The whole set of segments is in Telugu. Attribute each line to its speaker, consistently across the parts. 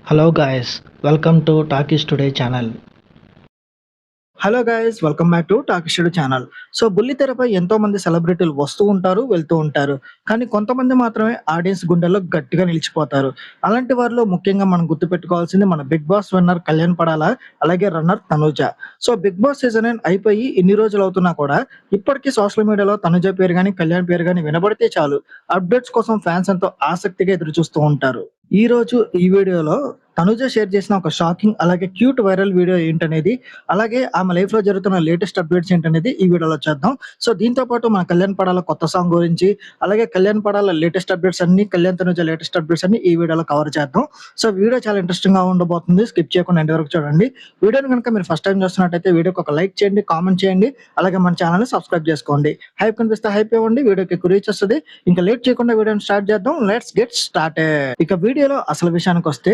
Speaker 1: Hello guys, welcome to Talkies Today channel.
Speaker 2: Hello guys welcome back to talk studio channel. So బుల్లితెరపై ఎంతో మంది సెలబ్రిటీలు వస్తూ ఉంటారు, వెళ్తూ ఉంటారు. కానీ కొంతమంది మాత్రమే ఆడియన్స్ గుండెల్లో గట్టిగా నిలిచిపోతారు. అలాంటి వారిలో ముఖ్యంగా మనం గుర్తుపెట్టుకోవాల్సింది మన Bigg Boss winner Kalyan Padala, అలాగే runner Thanuja. So Bigg Boss season 9 అయిపోయి ఇన్ని రోజులు అవుతున్నా కూడా ఇప్పటికీ సోషల్ మీడియాలో తనూజ పేరు గాని, కళ్యాణ్ పేరు గాని వినబడితే చాలు అప్డేట్స్ కోసం ఫ్యాన్స్ ఎంతో ఆసక్తిగా ఎదురు చూస్తూ ఉంటారు. ఈ రోజు ఈ వీడియోలో తనుజ షేర్ చేసిన ఒక షాకింగ్ అలాగే క్యూట్ వైరల్ వీడియో ఏంటనేది, అలాగే ఆమె లైఫ్ లో జరుగుతున్న లేటెస్ట్ అప్డేట్స్ ఏంటనేది ఈ వీడియోలో చేద్దాం. సో దీంతో పాటు మన కళ్యాణ్ పడాల కొత్త సాంగ్ గురించి, అలాగే కళ్యాణ్ పడాల లేటెస్ట్ అప్డేట్స్ అన్ని, కళ్యాణ్ తనుజ లేటెస్ట్ అప్డేట్స్ అన్ని ఈ వీడియోలో కవర్ చేద్దాం. సో వీడియో చాలా ఇంట్రెస్టింగ్ గా ఉండబోతుంది, స్కిప్ చేయకుండా ఎండ్ వరకు చూడండి. వీడియోని కనుక మీరు ఫస్ట్ టైం చూస్తున్నట్టయితే వీడియోకి ఒక లైక్ చేయండి, కామెంట్ చేయండి, అలాగే మన ఛానల్ ని సబ్స్క్రైబ్ చేసుకోండి. హైప్ కనిపిస్తే హైప్ ఇవ్వండి, వీడియోకి ఎక్కువ రీచ్ వస్తుంది. ఇంకా లేట్ చేయకుండా వీడియోని స్టార్ట్ చేద్దాం. Let's get started. ఇక వీడియోలో అసలు విషయానికి వస్తే,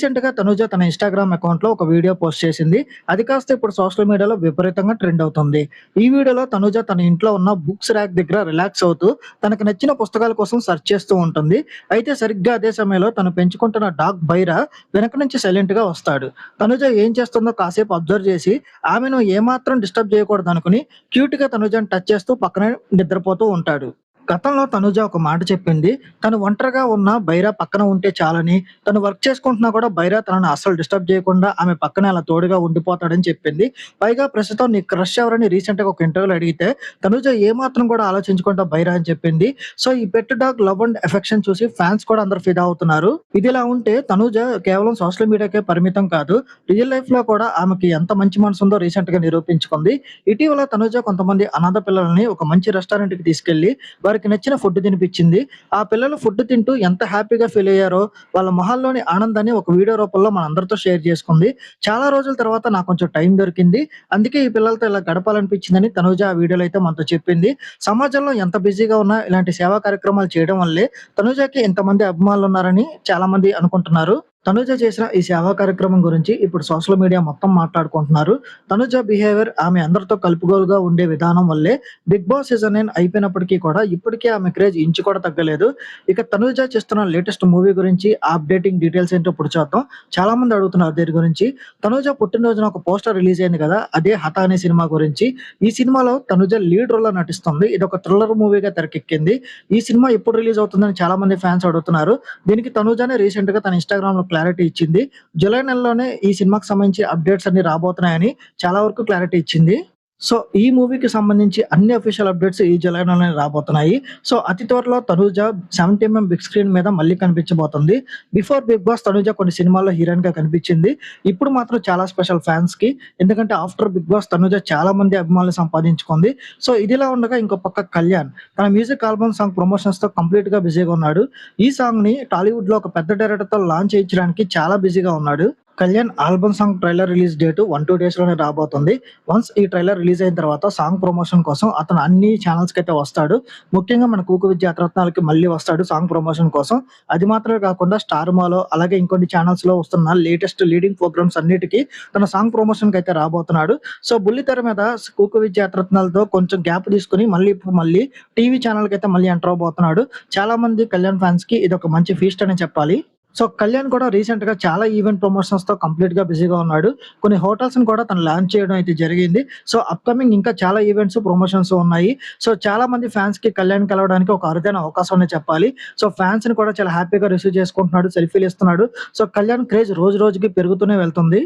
Speaker 2: రీసెంట్ గా తనుజ తన ఇన్స్టాగ్రామ్ అకౌంట్ లో ఒక వీడియో పోస్ట్ చేసింది. అది కాస్త ఇప్పుడు సోషల్ మీడియాలో విపరీతంగా ట్రెండ్ అవుతుంది. ఈ వీడియోలో తనుజ తన ఇంట్లో ఉన్న బుక్స్ ర్యాక్ దగ్గర రిలాక్స్ అవుతూ తనకు నచ్చిన పుస్తకాల కోసం సెర్చ్ చేస్తూ ఉంటుంది. అయితే సరిగ్గా అదే సమయంలో తను పెంచుకుంటున్న డాగ్ బైరా వెనక నుంచి సైలెంట్ గా వస్తాడు. తనుజ ఏం చేస్తుందో కాసేపు అబ్జర్వ్ చేసి ఆమెను ఏమాత్రం డిస్టర్బ్ చేయకూడదు అనుకుని క్యూట్ గా తనుజను టచ్ చేస్తూ పక్కనే నిద్రపోతూ ఉంటాడు. గతంలో తనుజ ఒక మాట చెప్పింది. తను ఒంటరిగా ఉన్న బైరా పక్కన ఉంటే చాలని, తను వర్క్ చేసుకుంటున్నా కూడా బైరా తనని అస్సలు డిస్టర్బ్ చేయకుండా ఆమె పక్కనే అలా తోడుగా ఉండిపోతాడని చెప్పింది. పైగా ప్రస్తుతం నీ క్రష్ ఎవరని రీసెంట్ గా ఒక ఇంటర్వ్యూలో అడిగితే తనుజ ఏమాత్రం కూడా ఆలోచించకుండా బైరా అని చెప్పింది. సో ఈ pet dog love and affection చూసి ఫ్యాన్స్ కూడా అందరు ఫిదా అవుతున్నారు. ఇదిలా ఉంటే తనుజ కేవలం సోషల్ మీడియాకే పరిమితం కాదు, రియల్ లైఫ్ లో కూడా ఆమెకి ఎంత మంచి మనసు ఉందో రీసెంట్ గా నిరూపించుకుంది. ఇటీవల తనుజ కొంతమంది అనాథ పిల్లల్ని ఒక మంచి రెస్టారెంట్ కి తీసుకెళ్లి వారికి నచ్చిన ఫుడ్ తినిపించింది. ఆ పిల్లలు ఫుడ్ తింటూ ఎంత హ్యాపీగా ఫీల్ అయ్యారో వాళ్ళ మొహాల్లోని ఆనందాన్ని ఒక వీడియో రూపంలో మనందరితో షేర్ చేసుకుంది. చాలా రోజుల తర్వాత నాకు కొంచెం టైం దొరికింది, అందుకే ఈ పిల్లలతో ఇలా గడపాలనిపించిందని తనుజ ఆ వీడియోలో అయితే మనతో చెప్పింది. సమాజంలో ఎంత బిజీగా ఉన్నా ఇలాంటి సేవా కార్యక్రమాలు చేయడం వల్లే తనుజకి ఇంతమంది అభిమానులు ఉన్నారని చాలా మంది అనుకుంటున్నారు. తనుజ చేసిన ఈ సేవా కార్యక్రమం గురించి ఇప్పుడు సోషల్ మీడియా మొత్తం మాట్లాడుకుంటున్నారు. తనుజ బిహేవియర్, ఆమె అందరితో కలుపుగోలుగా ఉండే విధానం వల్లే బిగ్ బాస్ సీజన్ 9 అయిపోయినప్పటికీ కూడా ఇప్పటికే ఆమె క్రేజ్ ఇంచు కూడా తగ్గలేదు. ఇక తనుజ చేస్తున్న లేటెస్ట్ మూవీ గురించి ఆ అప్డేటింగ్ డీటెయిల్స్ ఏంటో ఇప్పుడు చూద్దాం. చాలా మంది అడుగుతున్నారు దీని గురించి. తనుజ పుట్టినరోజున ఒక పోస్టర్ రిలీజ్ అయింది కదా, అదే హఠ అనే సినిమా గురించి. ఈ సినిమాలో తనుజ లీడ్ రోల్ లో నటిస్తుంది. ఇది ఒక థ్రిల్లర్ మూవీగా తెరకెక్కింది. ఈ సినిమా ఎప్పుడు రిలీజ్ అవుతుందని చాలా మంది ఫ్యాన్స్ అడుగుతున్నారు. దీనికి తనుజానే రీసెంట్ గా తన ఇన్స్టాగ్రామ్ లో క్లారిటీ ఇచ్చింది. జూలై నెలలోనే ఈ సినిమాకి సంబంధించి అప్డేట్స్ అన్ని రాబోతున్నాయని చాలా వరకు క్లారిటీ ఇచ్చింది. సో ఈ మూవీకి సంబంధించి అన్ని అఫీషియల్ అప్డేట్స్ ఈ జూలై నెలలోనే రాబోతున్నాయి. సో అతి త్వరలో తనూజ 70 బిగ్ స్క్రీన్ మీద మళ్ళీ కనిపించబోతుంది. బిఫోర్ బిగ్ బాస్ తనూజ కొన్ని సినిమాల్లో హీరోయిన్ గా కనిపించింది. ఇప్పుడు మాత్రం చాలా స్పెషల్ ఫ్యాన్స్ కి, ఎందుకంటే ఆఫ్టర్ బిగ్ బాస్ తనూజ చాలా మంది అభిమానులు సంపాదించుకుంది. సో ఇదిలా ఉండగా ఇంకో పక్క కళ్యాణ్ తన మ్యూజిక్ ఆల్బమ్ సాంగ్ ప్రమోషన్స్ తో కంప్లీట్ గా బిజీగా ఉన్నాడు. ఈ సాంగ్ ని టాలీవుడ్ లో ఒక పెద్ద డైరెక్టర్ తో లాంచ్ చేయించడానికి చాలా బిజీగా ఉన్నాడు. Kalyan album song trailer release date 1-2 days లోనే రాబోతుంది. వన్స్ ఈ ట్రైలర్ రిలీజ్ అయిన తర్వాత సాంగ్ ప్రమోషన్ కోసం అతను అన్ని ఛానల్స్ కి అయితే వస్తాడు. ముఖ్యంగా మన కూకు విద్య రత్నాలకి మళ్ళీ వస్తాడు సాంగ్ ప్రమోషన్ కోసం. అది మాత్రమే కాకుండా స్టార్ మాలో, అలాగే ఇంకొన్ని ఛానల్స్ లో వస్తున్న లేటెస్ట్ లీడింగ్ ప్రోగ్రామ్స్ అన్నిటికీ తన సాంగ్ ప్రమోషన్ కి అయితే రాబోతున్నాడు. సో బుల్లితెర మీద కూకు విద్య రత్నాలతో కొంచెం గ్యాప్ తీసుకుని మళ్ళీ టీవీ ఛానల్ కి అయితే మళ్ళీ ఎంటర్ అవబోతున్నాడు. చాలా మంది కళ్యాణ్ ఫ్యాన్స్ కి ఇది ఒక మంచి ఫీస్ట్ అనే చెప్పాలి. సో కళ్యాణ్ కూడా రీసెంట్ గా చాలా ఈవెంట్ ప్రమోషన్స్ తో కంప్లీట్ గా బిజీగా ఉన్నాడు. కొన్ని హోటల్స్ ని కూడా తను లాంచ్ చేయడం అయితే జరిగింది. సో అప్కమింగ్ ఇంకా చాలా ఈవెంట్స్ ప్రమోషన్స్ ఉన్నాయి. సో చాలా మంది ఫ్యాన్స్ కి కళ్యాణ్ కలవడానికి ఒక అరుదైన అవకాశం అనే చెప్పాలి. సో ఫ్యాన్స్ ని కూడా చాలా హ్యాపీగా రిసీవ్ చేసుకుంటున్నాడు, సెల్ఫీలు ఇస్తున్నాడు. సో కళ్యాణ్ క్రేజ్ రోజు రోజుకి పెరుగుతూనే వెళ్తుంది.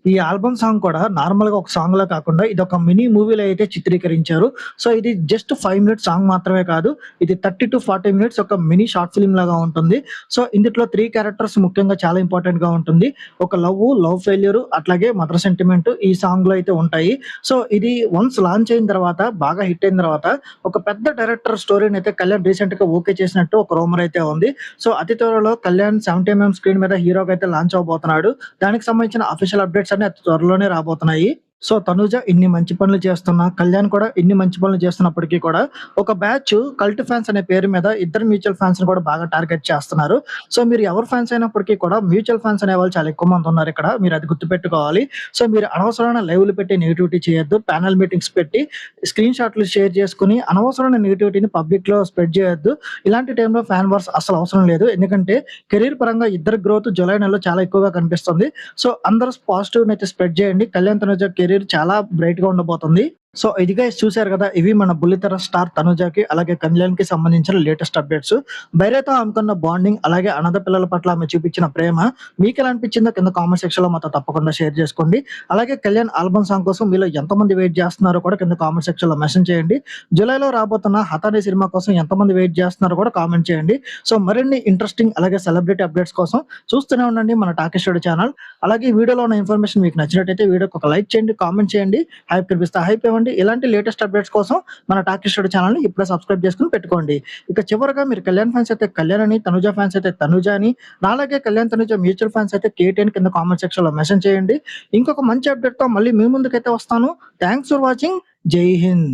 Speaker 2: ఈ ఆల్బమ్ సాంగ్ కూడా నార్మల్ గా ఒక సాంగ్ లా కాకుండా ఇది ఒక మినీ మూవీలో అయితే చిత్రీకరించారు. సో ఇది జస్ట్ 5 మినిట్స్ సాంగ్ మాత్రమే కాదు, ఇది 30-40 మినిట్స్ ఒక మినీ షార్ట్ ఫిల్మ్ లాగా ఉంటుంది. సో ఇందులో 3 క్యారెక్టర్స్ ముఖ్యంగా చాలా ఇంపార్టెంట్ గా ఉంటుంది. ఒక లవ్ ఫెయిల్యూర్, అట్లాగే మదర్ సెంటిమెంట్ ఈ సాంగ్ లో అయితే ఉంటాయి. సో ఇది వన్స్ లాంచ్ అయిన తర్వాత, బాగా హిట్ అయిన తర్వాత, ఒక పెద్ద డైరెక్టర్ స్టోరీని అయితే కళ్యాణ్ రీసెంట్ గా ఓకే చేసినట్టు ఒక రూమర్ అయితే ఉంది. సో అతి త్వరలో కళ్యాణ్ 70 స్క్రీన్ మీద హీరోగా అయితే లాంచ్ అవబోతున్నాడు. దానికి సంబంధించిన అఫీషియల్ అప్డేట్స్ అన్ని అతి త్వరలోనే రాబోతున్నాయి. సో, తనూజ ఇన్ని మంచి పనులు చేస్తున్నా, కళ్యాణ్ కూడా ఇన్ని మంచి పనులు చేస్తున్నప్పటికీ కూడా, ఒక బ్యాచ్ కల్ట్ ఫ్యాన్స్ అనే పేరు మీద ఇద్దరు మ్యూచువల్ ఫాన్స్‌ని కూడా బాగా టార్గెట్ చేస్తున్నారు. సో, మీరు ఎవరు ఫాన్స్ అయినప్పటికీ కూడా మ్యూచువల్ ఫాన్స్ అనేవాళ్ళు చాలా ఎక్కువ మంది ఉన్నారిక్కడ. మీరది గుర్తుపెట్టుకోవాలి. సో, మీరు అనవసరమైన లైవ్‌లు పెట్టి నెగటివిటీ చేయొద్దు. ప్యానెల్ మీటింగ్స్ పెట్టి స్క్రీన్ షాట్లు షేర్ చేసుకొని, అనవసరమైన నెగటివిటీని పబ్లిక్‌లో స్ప్రెడ్ చేయొద్దు. ఇలాంటి టైంలో ఫ్యాన్ వార్స్ అస్సలు అవసరం లేదు. ఎందుకంటే కెరీర్ పరంగా ఇద్దరి గ్రోత్ జులై నెలలో చాలా ఎక్కువగా కనిపిస్తుంది. సో, అందరూ పాజిటివ్‌నైతే స్ప్రెడ్ చేయండి. కళ్యాణ్, తనుజ కెరీర్ చాలా బ్రైట్‌గా ఉండబోతుంది. సో, ఇది గైస్ చూసారు గదా! ఇవి మన బుల్లితెర స్టార్ తనుజకి, అలాగే కళ్యాణ్‌కి సంబంధించిన లేటెస్ట్ అప్డేట్స్. బైరతో ఆమెకున్న బాండింగ్, అలాగే అనాథ పిల్లల పట్ల ఆమె చూపించిన ప్రేమ మీకెలా అనిపించిందో కింద కామెంట్ సెక్షన్‌లో మాతో తప్పకుండా షేర్ చేసుకోండి. అలాగే కళ్యాణ్ ఆల్బమ్ సాంగ్ కోసం మీలో ఎంతమంది వెయిట్ చేస్తున్నారో కూడా కింద కామెంట్ సెక్షన్‌లో మెన్షన్ చేయండి. జులైలో రాబోతున్న 'హథ్' అనే సినిమా కోసం ఎంతమంది వెయిట్ చేస్తున్నారో కూడా కామెంట్ చేయండి. సో, మరిన్ని ఇంట్రెస్టింగ్ అలాగే సెలబ్రిటీ అప్డేట్స్ కోసం చూస్తూనే ఉండండి మన టాకీ స్టూడియో ఛానల్. అలాగే ఈ వీడియోలో ఉన్న ఇన్ఫర్మేషన్ మీకు నచ్చినట్టయితే వీడియోకి ఒక లైక్ చేయండి, కామెంట్ చేయండి. హైప్ కనిపిస్తే హైప్ ఇవ్వండి. ఇలాంటి లేటెస్ట్ అప్డేట్స్ కోసం మన టాకీ స్టూడియో ఛానల్‌ని ఇప్పుడే సబ్స్క్రైబ్ చేసుకొని పెట్టుకోండి. ఇక చివరగా మీరు కళ్యాణ్ ఫ్యాన్స్ అయితే కళ్యాణ్ అని, తనుజ ఫ్యాన్స్ అయితే తనుజ అని, నాలాగే కళ్యాణ్, తనుజ మ్యూచువల్ ఫ్యాన్స్ అయితే కేటీ అని కింద కామెంట్ సెక్షన్‌లో మెన్షన్ చేయండి. ఇంకొక మంచి అప్డేట్‌తో మళ్ళీ మీ ముందుకైతే వస్తాను. Thanks for watching. జై హింద్.